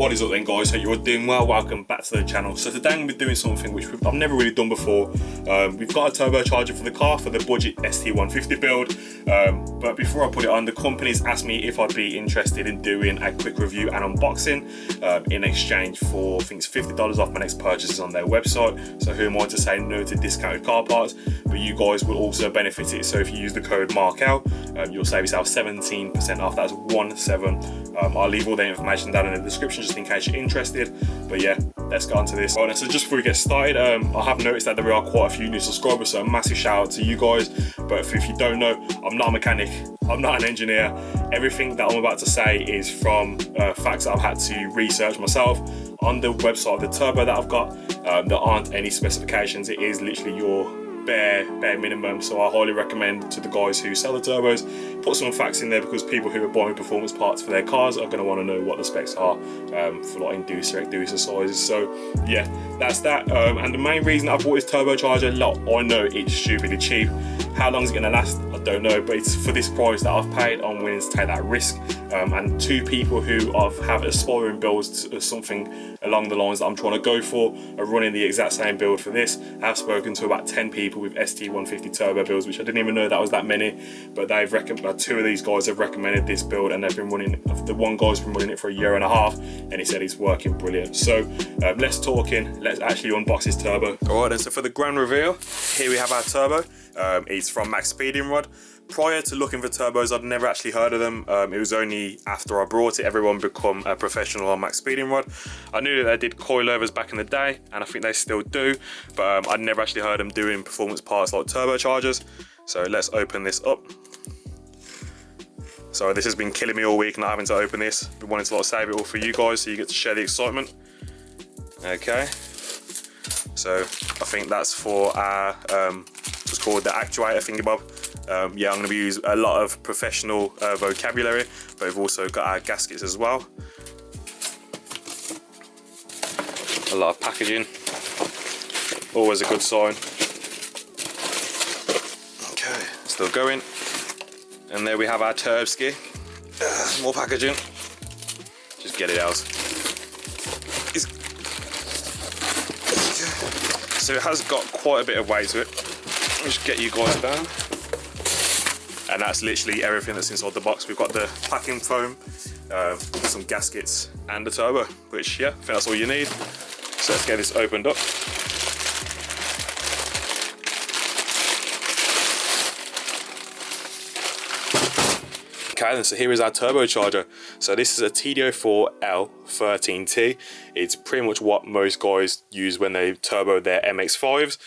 What is up then, guys? Hope you're doing well. Welcome back to the channel. So today I'm going to be doing something which I've never really done before. We've got a turbocharger for the car for the budget ST150 build, but before I put it on, the company's asked me if I'd be interested in doing a quick review and unboxing in exchange for, I think it's $50 off my next purchases on their website. So who am I to say no to discounted car parts? But you guys will also benefit it. So if you use the code Markel, you'll save yourself 17% off. That's 17. I'll leave all the information down in the description just in case you're interested. But yeah, let's get on to this. Alright, so just before we get started, I have noticed that there are quite a few new subscribers, so a massive shout out to you guys. But if you don't know, I'm not a mechanic, I'm not an engineer. Everything that I'm about to say is from facts that I've had to research myself. On the website of the turbo that I've got, there aren't any specifications. It is literally your bare minimum. So I highly recommend to the guys who sell the turbos, put some facts in there, because people who are buying performance parts for their cars are going to want to know what the specs are for like inducer, exducer sizes. So yeah, that's that. And the main reason I bought this turbocharger, look, I know it's stupidly cheap. How long is it going to last? I don't know, but it's for this price that I've paid, I'm willing to take that risk. And two people who have aspiring builds to something along the lines that I'm trying to go for are running the exact same build for this. I've spoken to about 10 people with ST150 turbo builds, which I didn't even know that was that many, but they've two of these guys have recommended this build, and they've been running, the one guy's been running it for a year and a half, and he said it's working brilliant. So let's actually unbox this turbo. All right then, so for the grand reveal, here we have our turbo. It's from Maxpeeding Rod. Prior to looking for turbos, I'd never actually heard of them. It was only after I brought it, everyone become a professional on Maxpeeding Rod. I knew that they did coilovers back in the day, and I think they still do, but I'd never actually heard them doing performance parts like turbochargers. So let's open this up. So this has been killing me all week, not having to open this. Been wanting to save it all for you guys so you get to share the excitement. Okay, so I think that's for our it's called the actuator thingy-bob. Yeah, I'm going to be using a lot of professional vocabulary, but we've also got our gaskets as well. A lot of packaging, always a good sign. Okay, still going. And there we have our turbski. More packaging. Just get it out. So it has got quite a bit of weight to it. Just get you guys down. And that's literally everything that's inside the box. We've got the packing foam, some gaskets, and the turbo, which, yeah, I think that's all you need. So let's get this opened up. Okay, then, so here is our turbocharger. So this is a TD04 L13T. It's pretty much what most guys use when they turbo their MX-5s.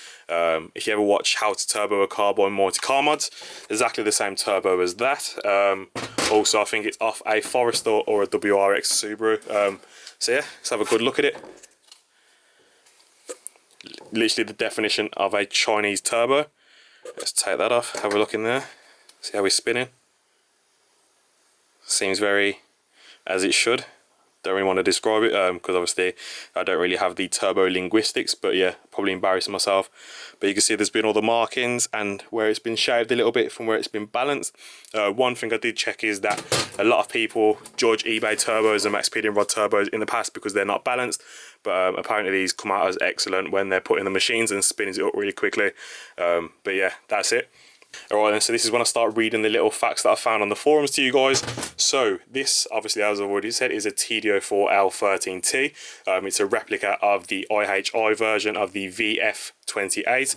If you ever watch How to Turbo a Car by Mighty Car Mods, exactly the same turbo as that. Also, I think it's off a Forester or a WRX Subaru. So yeah, let's have a good look at it. Literally the definition of a Chinese turbo. Let's take that off, have a look in there, see how we're spinning. Seems very as it should. Don't really want to describe it because obviously I don't really have the turbo linguistics, but yeah, probably embarrassing myself. But you can see there's been all the markings and where it's been shaved a little bit from where it's been balanced. One thing I did check is that a lot of people judge eBay turbos and Maxpeeding Rod turbos in the past because they're not balanced, but apparently these come out as excellent when they're put in the machines and spins it up really quickly. But yeah, that's it. Alright then, so this is when I start reading the little facts that I found on the forums to you guys. So this, obviously, as I've already said, is a TD04 L13T. It's a replica of the IHI version of the VF28.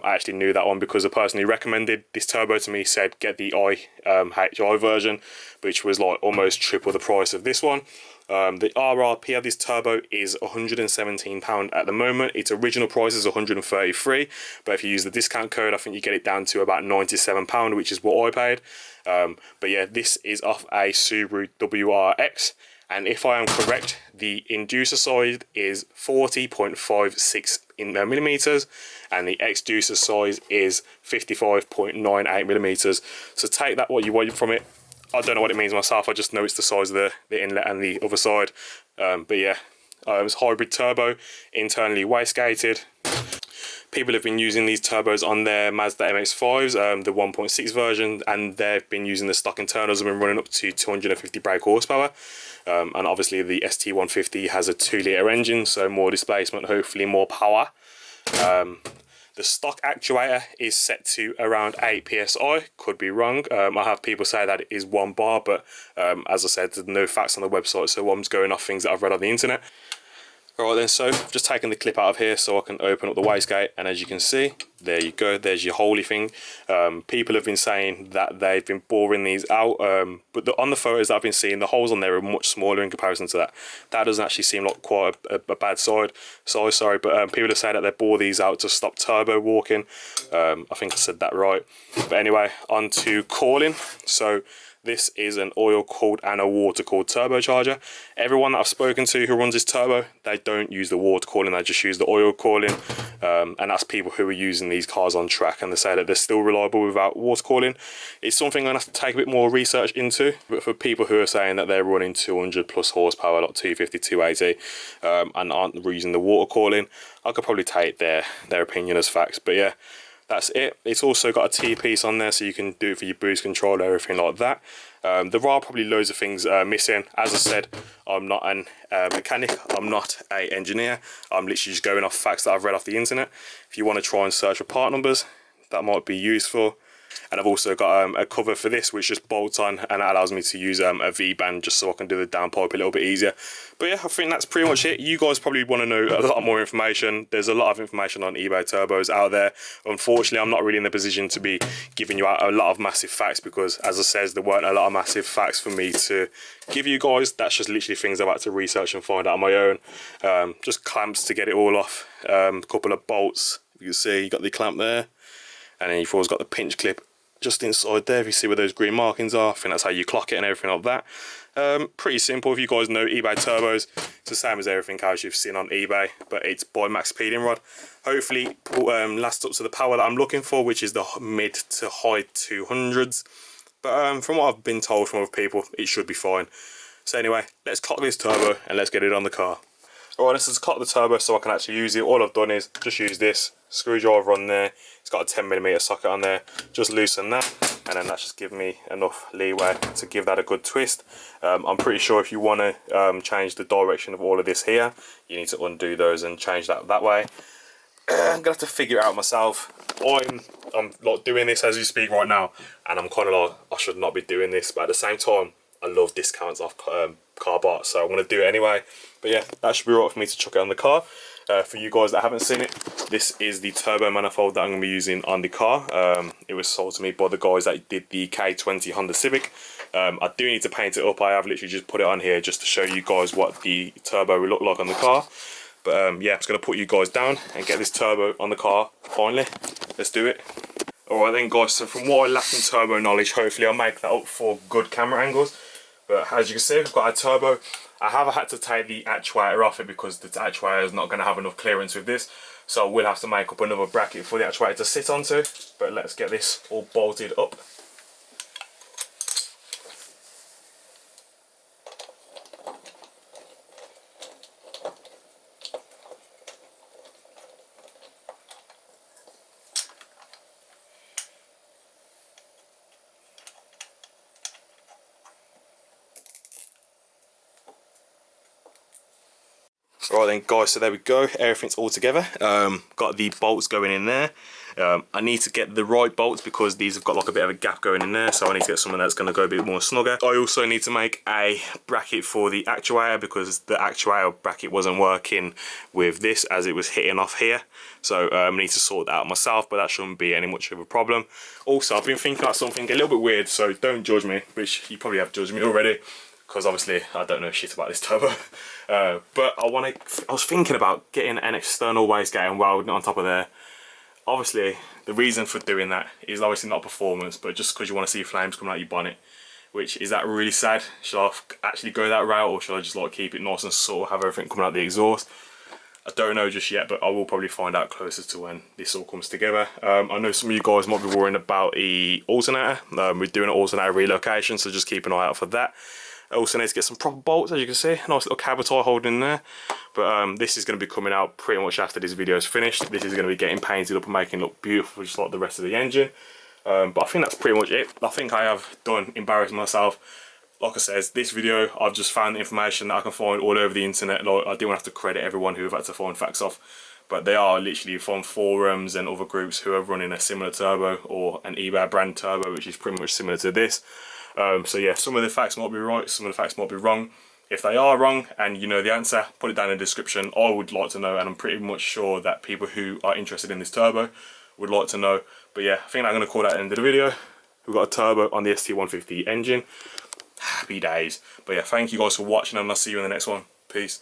I actually knew that one because the person who recommended this turbo to me said get the IHI version, which was like almost triple the price of this one. The RRP of this turbo is £117 at the moment. Its original price is £133, but if you use the discount code, I think you get it down to about £97, which is what I paid. But yeah, this is off a Subaru WRX, and if I am correct, the inducer size is 40.56 millimeters, and the exducer size is 55.98 millimeters. So take that what you want from it. I don't know what it means myself, I just know it's the size of the inlet and the other side. But yeah, it's hybrid turbo, internally wastegated. People have been using these turbos on their Mazda MX-5s, the 1.6 version, and they've been using the stock internals have been running up to 250 brake horsepower. And obviously the ST150 has a 2-litre engine, so more displacement, hopefully more power. The stock actuator is set to around 8 psi. Could be wrong. I have people say that it is 1 bar, but as I said, there's no facts on the website, so I'm just going off things that I've read on the internet. Alright then, so I've just taken the clip out of here so I can open up the wastegate, and as you can see, there you go, there's your holy thing. People have been saying that they've been boring these out, but on the photos that I've been seeing, the holes on there are much smaller in comparison to that. That doesn't actually seem like quite a bad size, sorry, but people have said that they bore these out to stop turbo walking. I think I said that right. But anyway, on to cooling. So this is an oil-cooled and a water-cooled turbocharger. Everyone that I've spoken to who runs this turbo, they don't use the water cooling, they just use the oil cooling. And that's people who are using these cars on track, and they say that they're still reliable without water cooling. It's something I'm going to have to take a bit more research into, but for people who are saying that they're running 200 plus horsepower, like 250, 280, and aren't using the water cooling, I could probably take their opinion as facts. But yeah, that's it. It's also got a T-piece on there, so you can do it for your boost control, everything like that. There are probably loads of things missing. As I said, I'm not a mechanic, I'm not an engineer. I'm literally just going off facts that I've read off the internet. If you want to try and search for part numbers, that might be useful. And I've also got a cover for this which just bolts on, and that allows me to use a V-band just so I can do the downpipe a little bit easier. But yeah, I think that's pretty much it. You guys probably want to know a lot more information. There's a lot of information on eBay turbos out there. Unfortunately, I'm not really in the position to be giving you out a lot of massive facts, because as I said, there weren't a lot of massive facts for me to give you guys. That's just literally things I've had to research and find out on my own. Just clamps to get it all off, a couple of bolts. You can see you got the clamp there, and then you've always got the pinch clip just inside there. If you see where those green markings are, I think that's how you clock it and everything like that. Pretty simple. If you guys know eBay turbos, it's the same as everything else you've seen on eBay, but it's by Maxpeeding Rod. Hopefully lasts up to the power that I'm looking for, which is the mid to high 200s. But from what I've been told from other people, it should be fine. So anyway, let's clock this turbo and let's get it on the car. Alright, let's just clock the turbo so I can actually use it. All I've done is just use this screwdriver on there. It's got a 10mm socket on there. Just loosen that, and then that's just given me enough leeway to give that a good twist. I'm pretty sure if you want to change the direction of all of this here, you need to undo those and change that way. I'm gonna have to figure it out myself. I'm like doing this as you speak right now, and I'm kind of like, I should not be doing this, but at the same time, I love discounts off car parts, so I'm gonna do it anyway. But yeah, that should be right for me to chuck it on the car. For you guys that haven't seen it, this is the turbo manifold that I'm going to be using on the car. It was sold to me by the guys that did the K20 Honda Civic. I do need to paint it up. I have literally just put it on here just to show you guys what the turbo will look like on the car. But yeah, I'm just going to put you guys down and get this turbo on the car finally. Let's do it. Alright then guys, so from what I lack in turbo knowledge, hopefully I'll make that up for good camera angles. But as you can see, I've got a turbo. I have had to take the actuator off it because the actuator is not going to have enough clearance with this. So I will have to make up another bracket for the actuator to sit onto. But let's get this all bolted up. Right then guys, so there we go, everything's all together. Got the bolts going in there. I need to get the right bolts because these have got like a bit of a gap going in there, so I need to get something that's going to go a bit more snugger. I also need to make a bracket for the actuator because the actuator bracket wasn't working with this as it was hitting off here. So I need to sort that out myself, but that shouldn't be any much of a problem. Also, I've been thinking about something a little bit weird, so don't judge me, which you probably have judged me already, because obviously I don't know shit about this turbo. But I was thinking about getting an external wastegate and welding it on top of there. Obviously, the reason for doing that is obviously not performance, but just because you want to see flames coming out your bonnet. Which, is that really sad? Should I actually go that route, or should I just like keep it nice and sort of have everything coming out the exhaust? I don't know just yet, but I will probably find out closer to when this all comes together. I know some of you guys might be worrying about the alternator. We're doing an alternator relocation, so just keep an eye out for that. I also need to get some proper bolts, as you can see. Nice little cab tie holding in there. But this is going to be coming out pretty much after this video is finished. This is going to be getting painted up and making it look beautiful, just like the rest of the engine. But I think that's pretty much it. I think I have done embarrassing myself. Like I said, this video, I've just found the information that I can find all over the internet. Like, I didn't have to credit everyone who have had to find facts off. But they are literally from forums and other groups who are running a similar turbo or an eBay brand turbo, which is pretty much similar to this. So yeah, some of the facts might be right, some of the facts might be wrong. If they are wrong and you know the answer, put it down in the description. I would like to know, and I'm pretty much sure that people who are interested in this turbo would like to know. But yeah, I think I'm going to call that the end of the video. We've got a turbo on the ST150 engine. Happy days. But yeah, thank you guys for watching, and I'll see you in the next one. Peace.